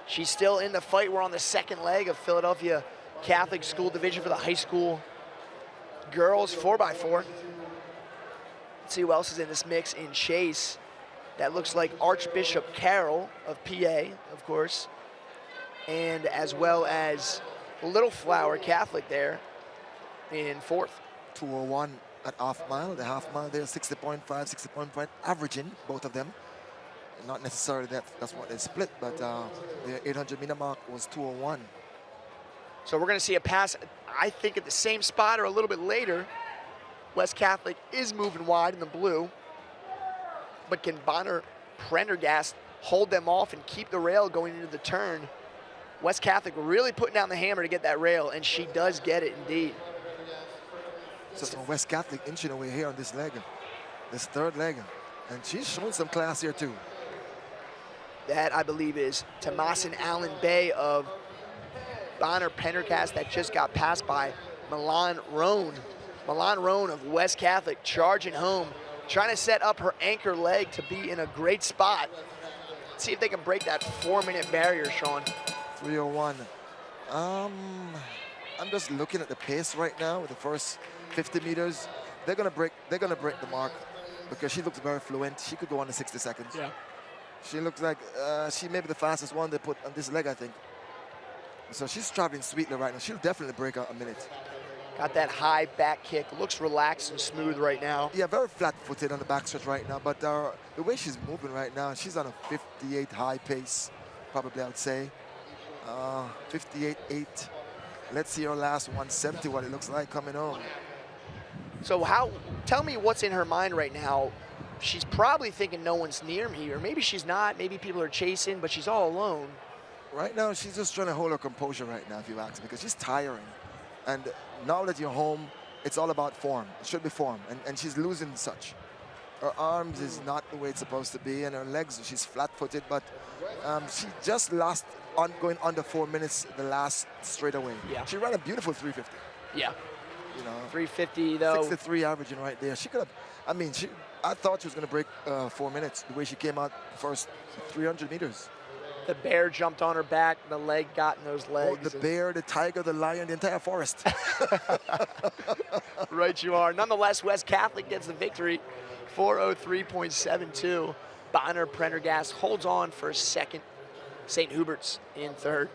She's still in the fight. We're on the second leg of Philadelphia Catholic School Division for the high school girls 4x4. Let's see who else is in this mix in chase. That looks like Archbishop Carroll of PA, of course, and as well as Little Flower Catholic there in 4th. 2:01 at half mile. The half mile there, 60.5, 60.5, averaging both of them. Not necessarily that's what they split, but the 800-meter mark was 2:01. So we're going to see a pass, I think, at the same spot or a little bit later. West Catholic is moving wide in the blue, but can Bonner Prendergast hold them off and keep the rail going into the turn? West Catholic really putting down the hammer to get that rail, and she does get it indeed. So West Catholic inching away here on this leg, this third leg, and she's showing some class here too. That, I believe, is Tomas and Allen Bay of Bonner Prendergast that just got passed by Milan Roan. Milan Roan of West Catholic charging home, trying to set up her anchor leg to be in a great spot. Let's see if they can break that 4-minute barrier, Sean. 3:01. I'm just looking at the pace right now with the first 50 meters. They're gonna break the mark because she looks very fluent. She could go under 60 seconds. Yeah. She looks like she may be the fastest one they put on this leg, I think. So she's traveling sweetly right now. She'll definitely break a minute. Got that high back kick. Looks relaxed and smooth right now. Yeah, very flat-footed on the backstretch right now. But the way she's moving right now, she's on a 58 high pace, probably I would say. 58.8. Let's see her last 170, what it looks like coming home. So tell me what's in her mind right now. She's probably thinking no one's near me, or maybe she's not. Maybe people are chasing, but she's all alone. Right now, she's just trying to hold her composure right now, if you ask me, because she's tiring. And now that you're home, it's all about form. It should be form, and she's losing such. Her arms is not the way it's supposed to be, and her legs, she's flat-footed, but she just lost on going under 4 minutes the last straightaway. Yeah. She ran a beautiful 350. Yeah. You know, 350 though. 63 averaging right there. She could have. I mean, I thought she was going to break 4 minutes the way she came out first 300 meters. The bear jumped on her back. The leg got in those legs. Oh, the bear, the tiger, the lion, the entire forest. Right you are. Nonetheless, West Catholic gets the victory. 4:03.72. Bonner Prendergast holds on for second. St. Hubert's in third.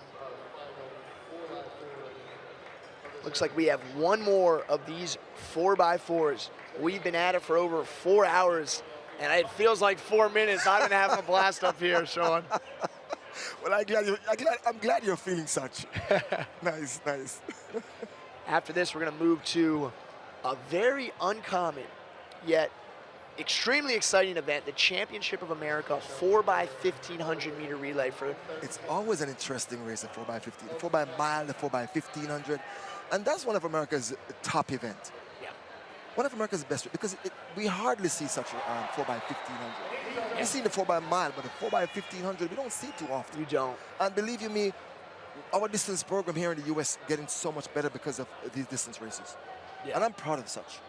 Looks like we have one more of these 4x4s. We've been at it for over 4 hours, and it feels like 4 minutes. I've been having a blast up here, Sean. Well, I'm glad you're feeling such. Nice, nice. After this, we're going to move to a very uncommon, yet extremely exciting event, the Championship of America 4x1500 meter relay. It's always an interesting race, the 4x15, the 4x mile, the 4x1500, and that's one of America's top events. Yeah. One of America's best, because we hardly see such a 4x1500. Yeah. We see the 4x mile, but the 4x1500 we don't see too often. You don't. And believe you me, our distance program here in the U.S. getting so much better because of these distance races. Yeah. And I'm proud of such.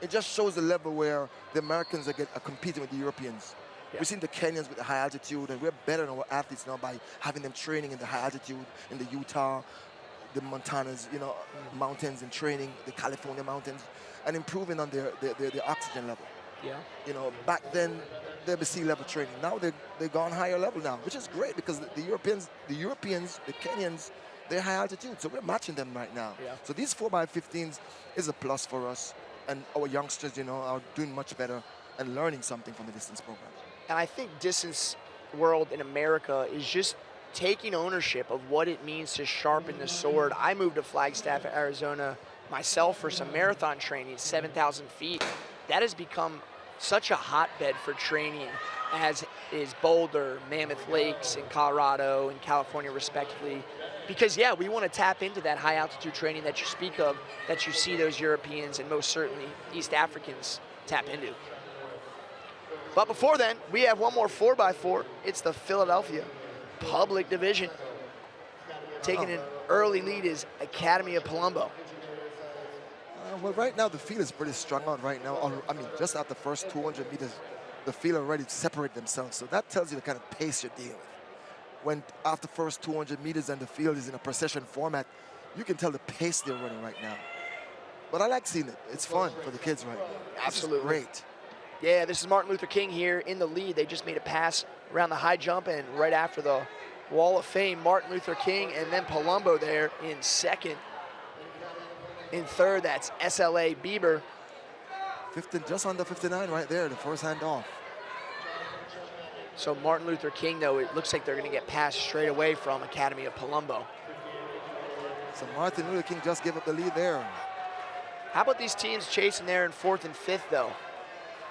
It just shows the level where the Americans are competing with the Europeans. Yeah. We've seen the Kenyans with the high altitude, and we're better than our athletes now by having them training in the high altitude, in the Utah, the Montanas, you know, mountains, and training the California mountains, and improving on their oxygen level. Yeah. You know, back then they were sea level training. Now they've gone higher level now, which is great because the Europeans, the Kenyans, they're high altitude, so we're matching them right now. Yeah. So these 4x15s is a plus for us, and our youngsters, you know, are doing much better and learning something from the distance program. And I think distance world in America is just taking ownership of what it means to sharpen the sword. I moved to Flagstaff, Arizona myself for some marathon training, 7,000 feet. That has become such a hotbed for training, as is Boulder, Mammoth Lakes in Colorado and California respectively. Because yeah, we want to tap into that high altitude training that you speak of, that you see those Europeans and most certainly East Africans tap into. But before then, we have one more 4x4. It's the Philadelphia Public Division. Taking an early lead is Academy of Palumbo. Well, right now the field is pretty strung out right now. I mean, just at the first 200 meters, the field already separate themselves. So that tells you the kind of pace you're dealing with. When after first 200 meters and the field is in a procession format, you can tell the pace they're running right now. But I like seeing it. It's fun for the kids right now. Absolutely. Great. Yeah, this is Martin Luther King here in the lead. They just made a pass around the high jump, and right after the Wall of Fame, Martin Luther King, and then Palumbo there in second. In third, that's SLA Bieber. 15, just under 59 right there, the first hand off. So Martin Luther King, though, it looks like they're going to get passed straight away from Academy of Palumbo. So Martin Luther King just gave up the lead there. How about these teams chasing there in fourth and fifth, though?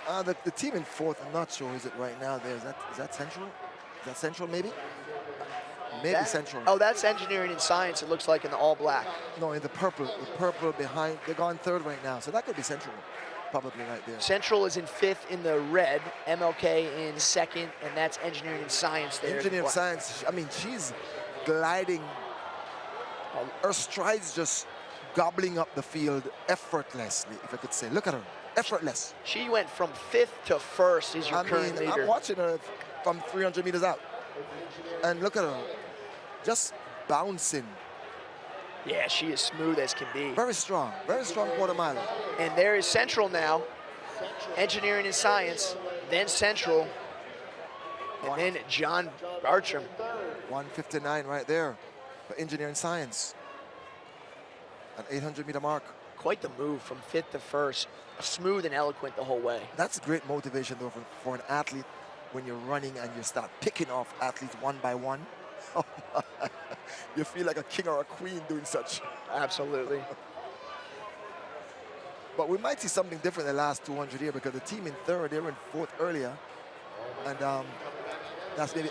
The team in fourth, I'm not sure, is it right now there? Is that Central? Is that Central, maybe? Maybe Central. Oh, that's Engineering and Science, it looks like, in the all black. No, in the purple behind. They're gone third right now, so that could be Central, probably right there. Central is in fifth in the red, MLK in second, and that's Engineering and Science there. Engineering and Science, I mean, she's gliding. Her strides just gobbling up the field effortlessly, if I could say. Look at her, effortless. She went from fifth to first as your current leader. I'm watching her from 300 meters out. And look at her, just bouncing. Yeah, she is smooth as can be. Very strong quarter miler. And there is Central now, Engineering and Science, then Central, and then John Bartram. 1:59 right there for Engineering Science. An 800-meter mark. Quite the move from fifth to first, smooth and eloquent the whole way. That's great motivation, though, for an athlete when you're running and you start picking off athletes one by one. You feel like a king or a queen doing such. Absolutely. But we might see something different in the last 200 here because the team in third, they were in fourth earlier. And that's maybe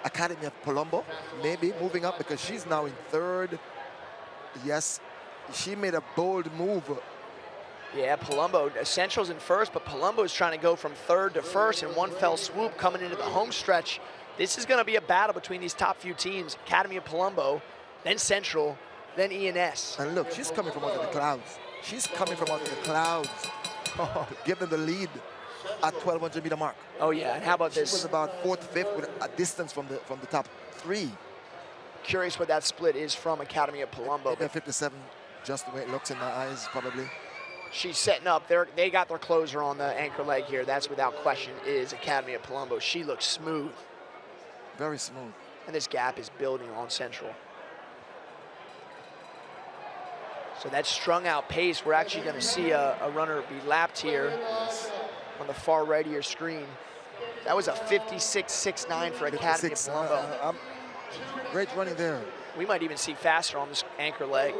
Academy of Palumbo, maybe moving up because she's now in third. Yes, she made a bold move. Yeah, Palumbo, Central's in first, but Palumbo is trying to go from third to first in one fell swoop coming into the home stretch. This is going to be a battle between these top few teams, Academy of Palumbo, then Central, then ENS. And look, she's coming from out of the clouds. She's coming from out of the clouds to give them the lead at 1,200-meter mark. Oh, yeah, and how about this? She was about fourth, fifth with a distance from the top three. Curious what that split is from Academy of Palumbo. Maybe a 57, just the way it looks in my eyes, probably. She's setting up. They got their closer on the anchor leg here. That's without question is Academy of Palumbo. She looks smooth. Very smooth. And this gap is building on Central. So that strung out pace, we're actually going to see a runner be lapped here on the far right of your screen. That was a 56.69 for Academy of Palumbo. Great running there. We might even see faster on this anchor leg.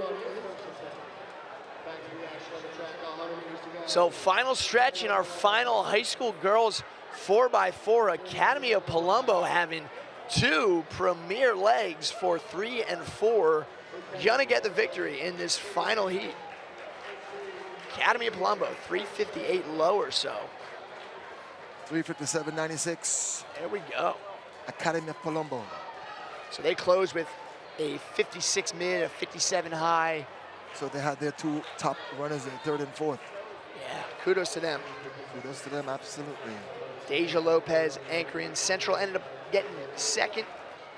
So final stretch in our final high school girls 4x4. Academy of Palumbo having 2 premier legs for 3 and 4. Gonna get the victory in this final heat. Academy of Palumbo, 358 low or so. 357.96. There we go. Academy of Palumbo. So they close with a 56 mid, a 57 high. So they had their 2 top runners in 3rd and 4th. Yeah, kudos to them. Kudos to them, absolutely. Deja Lopez anchoring. Central ended up getting 2nd.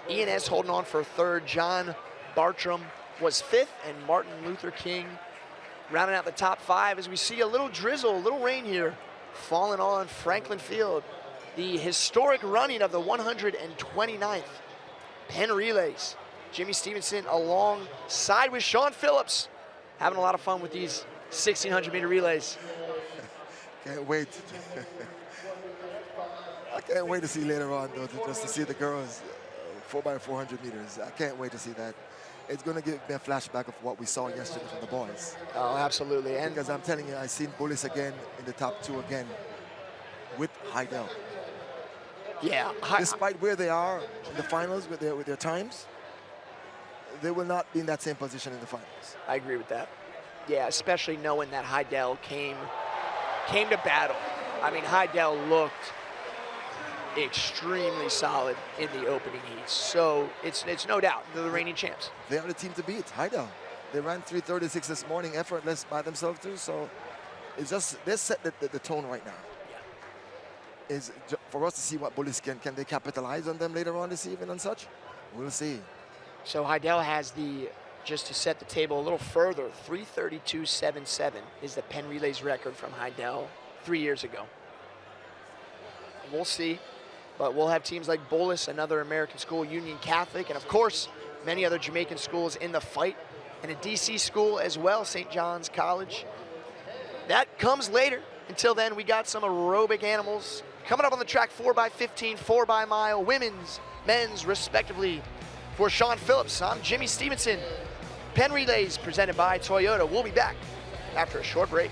ENS holding on for 3rd. John Bartram was 5th, and Martin Luther King rounding out the top 5 as we see a little drizzle, a little rain here falling on Franklin Field. The historic running of the 129th Penn Relays. Jimmy Stevenson alongside with Sean Phillips, having a lot of fun with these 1,600-meter relays. Can't wait. I can't wait to see later on, though, just to see the girls 4x400 meters. I can't wait to see that. It's going to give me a flashback of what we saw yesterday from the boys. Oh, absolutely. And because I'm telling you, I've seen Bullis again in the top 2 again with Heidel. Yeah. Despite where they are in the finals with their times, they will not be in that same position in the finals. I agree with that. Yeah, especially knowing that Heidel came to battle. I mean, Heidel looked extremely solid in the opening heats. So it's no doubt they're the reigning champs. They are the team to beat, Heidel. They ran 3:36 this morning, effortless by themselves too. So it's just, they set the tone right now. Yeah. Is for us to see what Bullis can they capitalize on them later on this evening and such? We'll see. So Heidel has just to set the table a little further, 3:32.77 is the Penn Relays record from Heidel 3 years ago. We'll see. But we'll have teams like Bullis, another American school, Union Catholic, and of course, many other Jamaican schools in the fight, and a DC school as well, St. John's College. That comes later. Until then, we got some aerobic animals coming up on the track, 4x15, 4x-mile, women's, men's, respectively. For Sean Phillips, I'm Jimmy Stevenson. Penn Relays presented by Toyota. We'll be back after a short break.